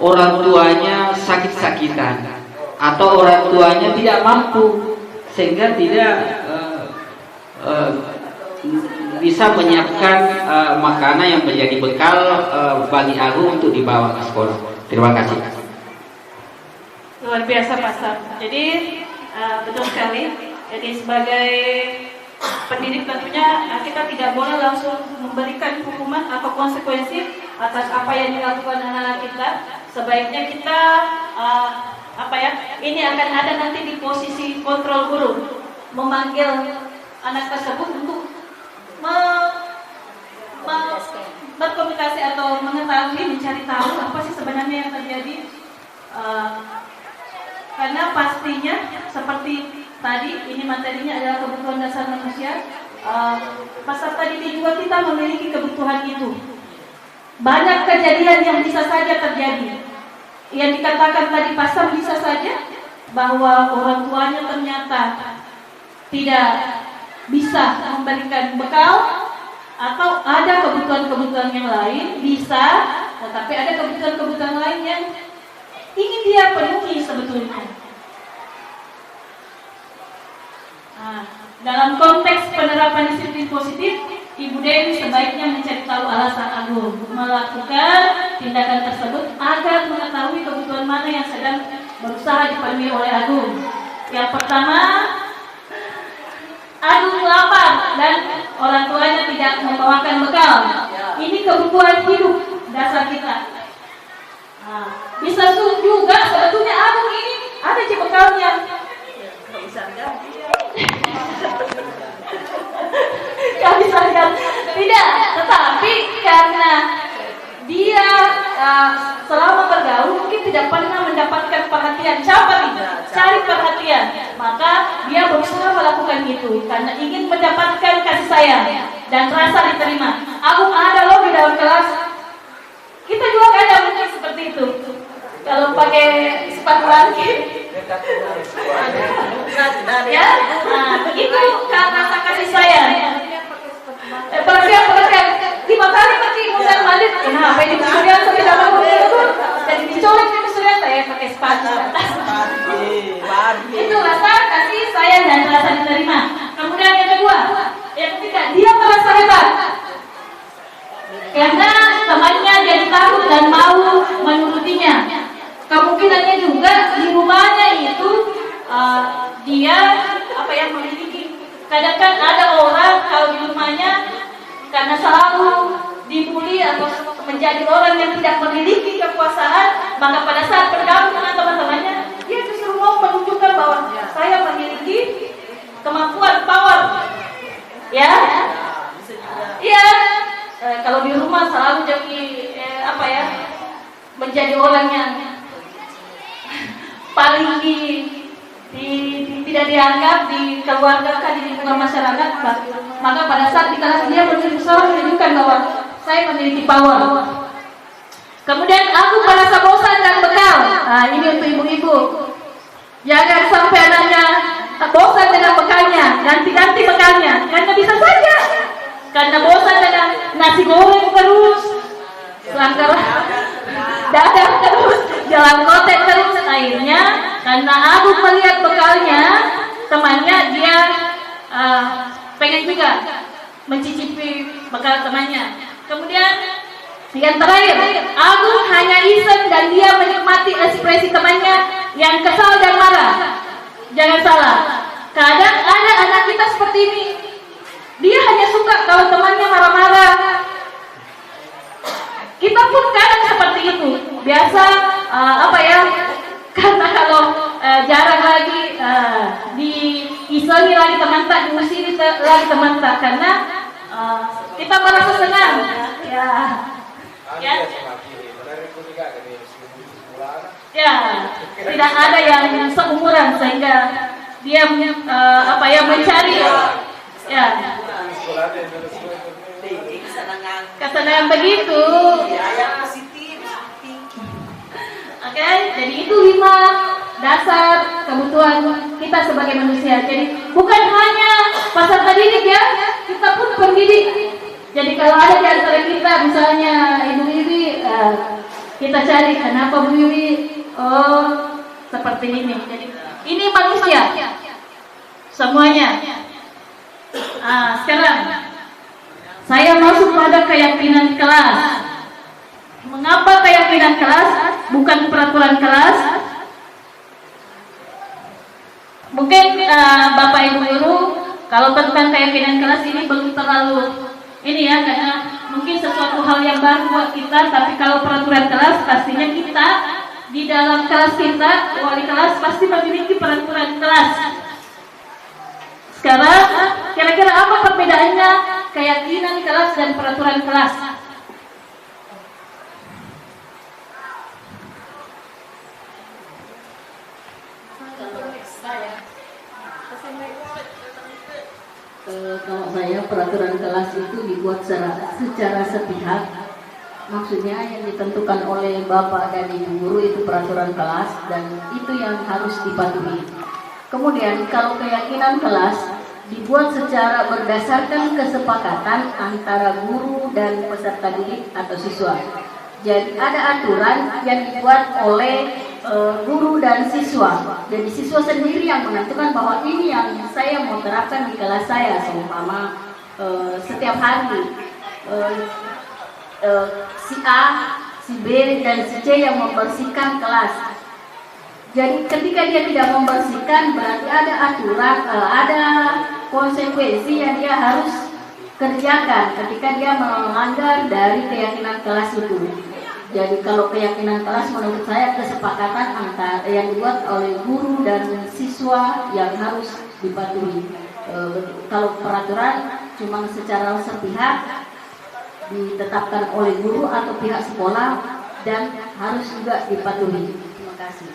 orang tuanya sakit-sakitan, atau orang tuanya tidak mampu sehingga tidak bisa menyiapkan makanan yang menjadi bekal bagi Agung untuk dibawa ke sekolah. Terima kasih. Luar biasa Pak Sam. Jadi betul sekali. Jadi sebagai pendidik tentunya kita tidak boleh langsung memberikan hukuman atau konsekuensi atas apa yang dilakukan anak-anak kita. Sebaiknya kita ini akan ada nanti di posisi kontrol guru, memanggil anak tersebut untuk berkomunikasi atau mengetahui, mencari tahu apa sih sebenarnya yang terjadi. Karena pastinya seperti tadi, ini materinya adalah kebutuhan dasar manusia. Peserta didik juga kita memiliki kebutuhan itu. Banyak kejadian yang bisa saja terjadi. Yang dikatakan tadi pasar bisa saja bahwa orang tuanya ternyata tidak bisa memberikan bekal, atau ada kebutuhan-kebutuhan yang lain bisa, tetapi ada kebutuhan-kebutuhan lain yang ingin dia penuhi sebetulnya. Nah, dalam konteks penerapan disiplin positif, Ibu Dewi sebaiknya mencari tahu alasan Agung melakukan tindakan tersebut agar mengetahui kebutuhan mana yang sedang berusaha dipenuhi oleh Agung. Yang pertama, Agung lapar dan orang tuanya tidak membawakan bekal. Ini kebutuhan hidup dasar kita. Nah, bisa juga sebetulnya Agung ini ada di bekalnya. Ya bisa kan? Tidak, tetapi karena dia selama bergaul mungkin tidak pernah mendapatkan perhatian. Siapa nih? Cari perhatian. Maka dia berusaha melakukan itu karena ingin mendapatkan kasih sayang dan rasa diterima. Agung ada loh di dalam kelas. Kita juga ada mungkin seperti itu. Kalau pakai sepatu lagi, ya, itu rasa kasih sayang. Perhatian 5 kali mati mundar mandir. Kenapa ini kemudian saya tidak mau tidur? Jadi dicolek ke kemudian saya pakai sepatu. Itu rasa kasih sayang dan rasa diterima. Kemudian yang kedua, yang ketiga, dia merasa hebat karena temannya jadi takut dan mau menurutinya. Kemungkinannya juga di rumahnya itu dia memiliki. Kadang-kadang ada orang kalau di rumahnya karena selalu dibully atau menjadi orang yang tidak memiliki kekuasaan, maka pada saat bergabung dengan teman-temannya, dia justru mau menunjukkan bahwa saya memiliki kemampuan, power. Ya, iya. Kalau di rumah selalu jadi menjadi orang yang paling tidak dianggap di keluarga, di lingkungan masyarakat, maka pada saat di kelas dia berusaha menunjukkan bahwa saya memiliki power. Kemudian aku merasa bosan dan bekal. Nah, ini untuk ibu-ibu. Jangan sampai anaknya bosan dengan bekalnya, ganti-ganti bekalnya. Karena bisa saja karena bosan dengan nasi goreng terus, selangkar dadar terus, jalan kotek terus, akhirnya karena Agung melihat bekalnya temannya, dia pengen juga mencicipi bekal temannya. Kemudian yang terakhir, Agung hanya iseng dan dia menikmati ekspresi temannya yang kesal dan marah. Jangan salah, kadang ada anak kita seperti ini. Dia hanya suka kalau temannya marah-marah. Kita pun kadang seperti itu. Biasa karena kalau sekali teman-teman karena kita merasa senang. Ya. Ya. Ya, tidak ada yang seumuran sehingga dia mencari ya kesenangan begitu. Oke, jadi itu 5 dasar kebutuhan kita sebagai manusia. Jadi bukan hanya peserta didik ya, kita pun pendidik. Jadi kalau ada di antara kita misalnya Ibu Wiwi, kita cari kenapa Bu Wiwi seperti ini. Jadi ini manusia semuanya. Sekarang saya masuk pada keyakinan kelas. Mengapa keyakinan kelas bukan peraturan kelas? Mungkin Bapak Ibu guru kalau tentang keyakinan kelas ini belum terlalu ini ya, karena mungkin sesuatu hal yang baru buat kita. Tapi kalau peraturan kelas pastinya kita di dalam kelas kita, wali kelas pasti memiliki peraturan kelas. Sekarang kira-kira apa perbedaannya keyakinan kelas dan peraturan kelas? Kalau saya peraturan kelas itu dibuat secara sepihak, maksudnya yang ditentukan oleh Bapak dan Ibu guru itu peraturan kelas dan itu yang harus dipatuhi. Kemudian kalau keyakinan kelas dibuat secara berdasarkan kesepakatan antara guru dan peserta didik atau siswa. Jadi ada aturan yang dibuat oleh guru dan siswa. Jadi siswa sendiri yang menentukan bahwa ini yang saya mau terapkan di kelas saya. Seumpama setiap hari si A, si B, dan si C yang membersihkan kelas. Jadi ketika dia tidak membersihkan berarti ada aturan, ada konsekuensi yang dia harus kerjakan ketika dia melanggar dari keyakinan kelas itu. Jadi kalau keyakinan kelas menurut saya kesepakatan antara yang dibuat oleh guru dan siswa yang harus dipatuhi. Kalau peraturan cuma secara sepihak ditetapkan oleh guru atau pihak sekolah dan harus juga dipatuhi. Terima kasih.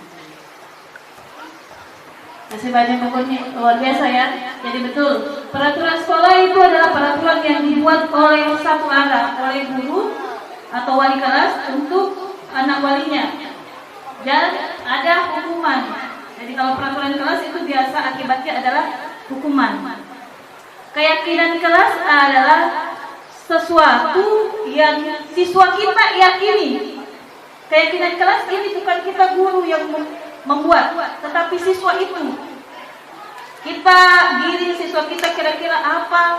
Kasih banyak pokoknya luar biasa ya. Jadi betul, peraturan sekolah itu adalah peraturan yang dibuat oleh satu arah, oleh guru atau wali kelas untuk anak walinya. Dan ada hukuman. Jadi kalau peraturan kelas itu biasa akibatnya adalah hukuman. Keyakinan kelas adalah sesuatu yang siswa kita yakini. Keyakinan kelas ini bukan kita guru yang membuat, tetapi siswa itu. Kita giring siswa kita kira-kira apa,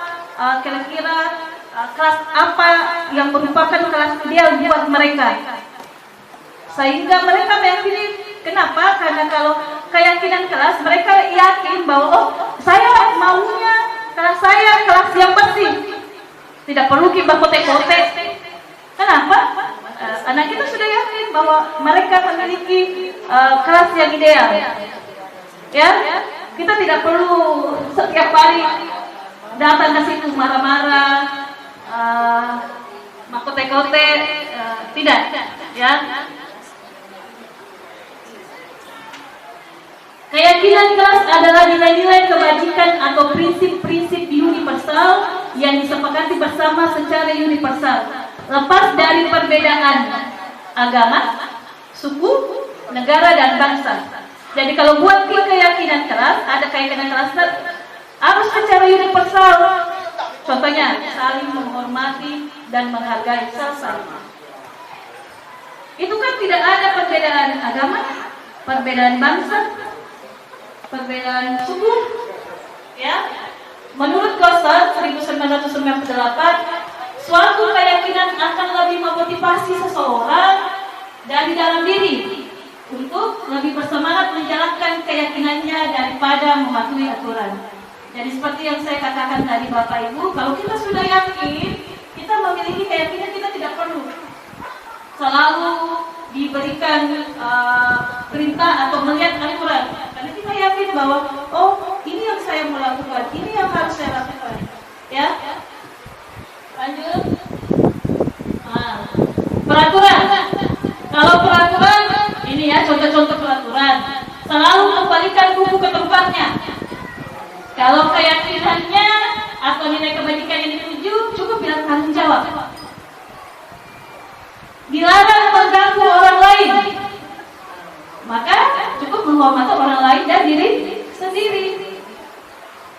kelas apa yang merupakan kelas ideal buat mereka. Sehingga mereka meyakini, kenapa? Karena kalau keyakinan kelas, mereka yakin bahwa saya maunya kelas saya kelas yang bersih. Tidak perlu kita kote-kote. Kenapa? Anak kita sudah yakin bahwa mereka memiliki kelas yang ideal. Ya, kita tidak perlu setiap hari datang ke situ marah-marah, makote-kote, tidak. Ya. Keyakinan kelas adalah nilai-nilai kebajikan atau prinsip-prinsip universal yang disepakati bersama secara universal, lepas dari perbedaan agama, suku, negara, dan bangsa. Jadi kalau buat keyakinan kelas, ada keyakinan kelas harus secara universal. Contohnya, saling menghormati dan menghargai sesama. Itu kan tidak ada perbedaan agama, perbedaan bangsa, perbedaan suku. Ya, menurut Gosar 1998, suatu keyakinan akan lebih memotivasi seseorang dari dalam diri untuk lebih bersemangat menjalankan keyakinannya daripada mematuhi aturan. Jadi seperti yang saya katakan tadi Bapak Ibu, kalau kita sudah yakin, kita memiliki keyakinan, kita tidak perlu selalu diberikan perintah atau melihat aturan. Karena kita yakin bahwa ini yang saya mau lakukan, ini yang harus saya lakukan. Ya, lanjut. Nah, peraturan. Kalau peraturan ini ya contoh-contoh peraturan. Selalu kembalikan buku ke tempatnya. Kalau keyakinannya atau nilai kebajikan yang dituju cukup bilang tanggung jawab. Dilarang mengganggu orang lain, maka cukup menghormati orang lain dan diri sendiri.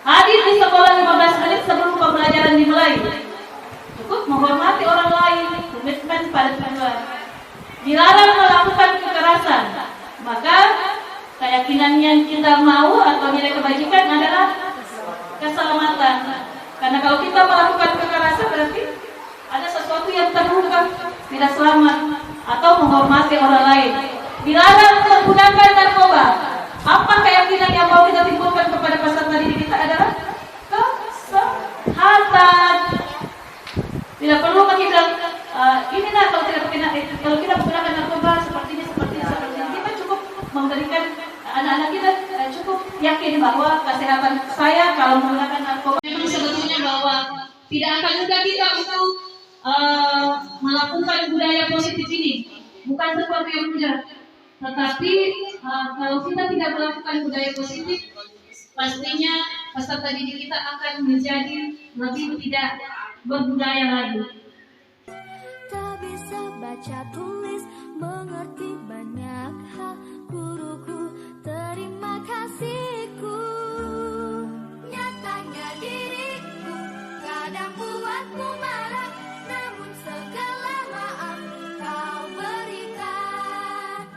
Hadir di sekolah 15 menit sebelum pembelajaran dimulai, cukup menghormati orang lain, komitmen pada tujuan. Dilarang melakukan kekerasan, maka keyakinan yang kita mau atau nilai kebajikan adalah keselamatan. Karena kalau kita melakukan kekerasan berarti ada sesuatu yang terluka, tidak selamat, atau menghormati orang lain. Dilarang menggunakan narkoba. Apa keyakinan yang mau kita timbulkan kepada peserta didik kita adalah kesehatan. Tidak perlu lagi bilang ini nah kalau kita menggunakan narkoba seperti ini. Kita cukup memberikan anak-anak kita cukup yakin bahwa kesehatan saya kalau menggunakan narkoba. Memang sebetulnya bahwa tidak akan mudah kita untuk melakukan budaya positif ini, bukan sesuatu yang mudah. Tetapi kalau kita tidak melakukan budaya positif, pastinya peserta didik kita akan menjadi lebih tidak berbudaya lagi. Tak bisa baca tulis, mengerti banyak hal, guruku terima kasihku. Nyatanya diriku kadang buatmu marah, namun segala maaf kau berikan.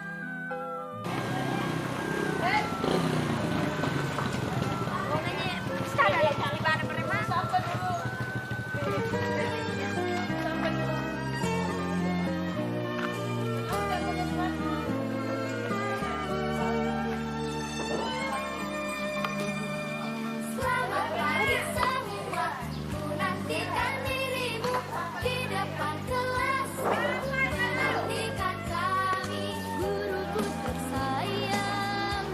Selamat pagi semua, ku nantikan dirimu di depan kelas. Menantikan kami, guruku tersayang.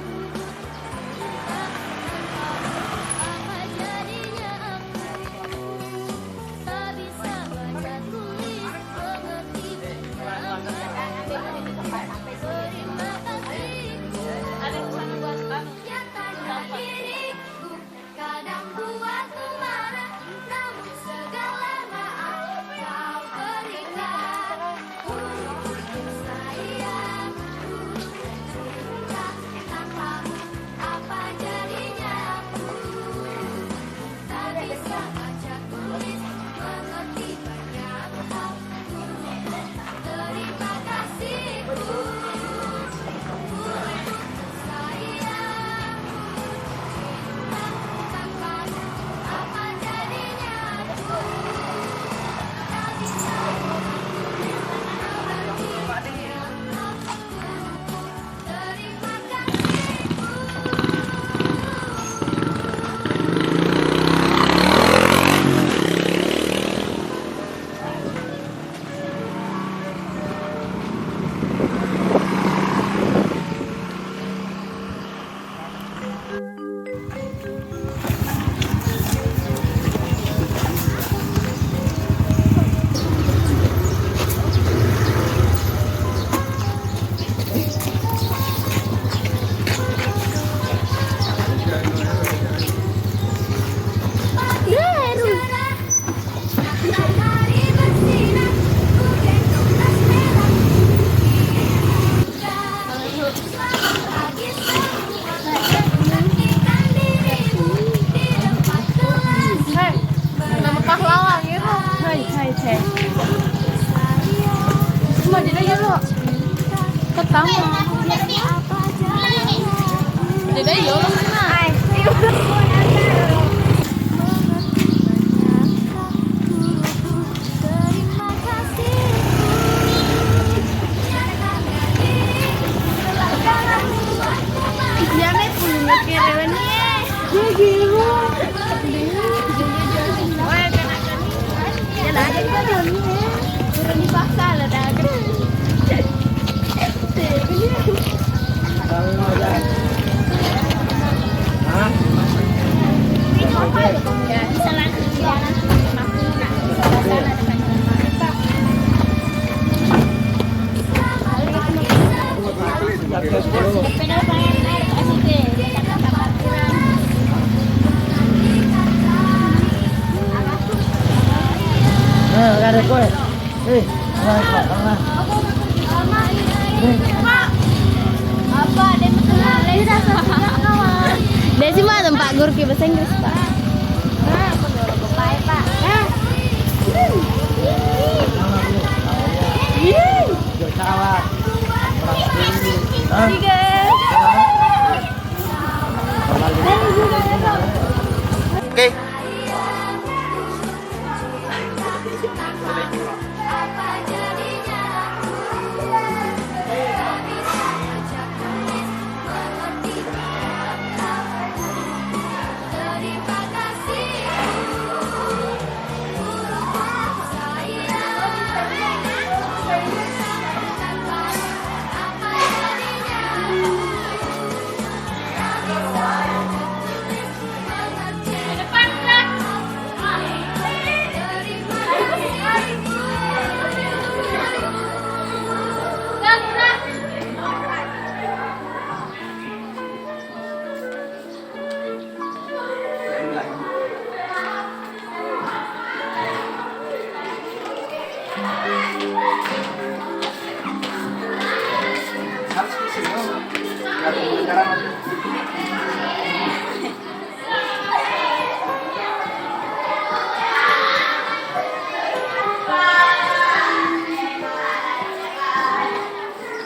Apa jadinya aku? Tak bisa baca tulis, mengerti banyak. Terima kasihku. Nyatanya diriku kadang buatmu marah, namun segala maaf kau berikan. Guruku tersayang, guruku cinta, tanpamu apa jadinya aku? Tak bisa baca tulis, mengerti banyak hal, guruku terima kasihku. Guruku tersayang, tanpamu apa jadinya aku? Tak bisa mengerti banyak hal, guruku terima kasihku. Matahari bersinar, ku gendong tas merah. Selamat pagi semua, menantikan dirimu di depan kelas. Nama pahlawan gitu. Cuma di dalam lo. Ketemu. Di dalam lo mana? Terima kasih. Nyatanya diriku kadang buatmu marah. Jangan punya kiriman ya. Jadi lu. Wah, kan ya lagi kan ini. Turun di pasar lah dah. Ya, bisa langsung jalan. Desi mah Pak guru ke bahasa Inggris, Pak. Oke.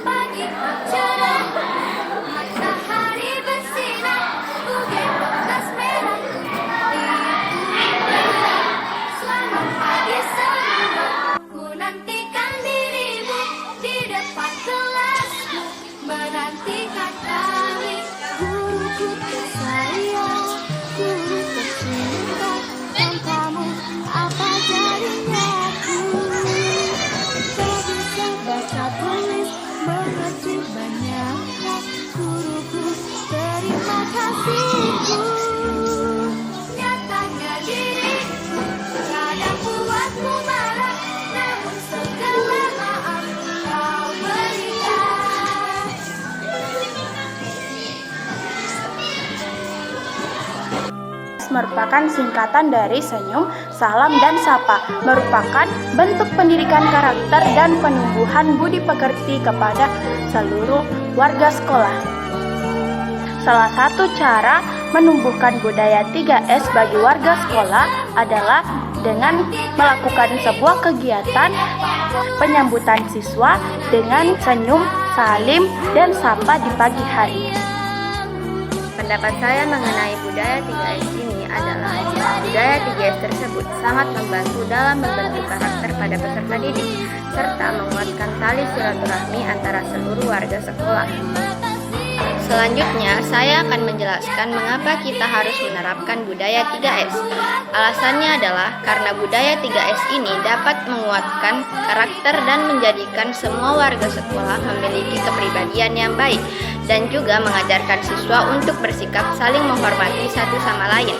Pagi cerah, matahari bersinar, bukit batas merah. Selamat pagi semua, ku nantikan dirimu di depan kelasmu, menantikan kami. Guruku tersayang, guru tercinta, tanpamu apa jadinya aku? Tak bisa baca tulis, mengerti banyak hal, guruku terima kasihku. Nyatanya diriku kadang buatku marah, namun segala maaf kau berikan. Merupakan singkatan dari senyum, salam, dan sapa, merupakan bentuk pendidikan karakter dan penumbuhan budi pekerti kepada seluruh warga sekolah. Salah satu cara menumbuhkan budaya 3S bagi warga sekolah adalah dengan melakukan sebuah kegiatan penyambutan siswa dengan senyum, salim, dan sapa di pagi hari. Pendapat saya mengenai budaya 3S ini adalah budaya 3S tersebut sangat membantu dalam membentuk karakter pada peserta didik serta menguatkan tali silaturahmi antara seluruh warga sekolah. Selanjutnya, saya akan menjelaskan mengapa kita harus menerapkan budaya 3S. Alasannya adalah karena budaya 3S ini dapat menguatkan karakter dan menjadikan semua warga sekolah memiliki kepribadian yang baik dan juga mengajarkan siswa untuk bersikap saling menghormati satu sama lain.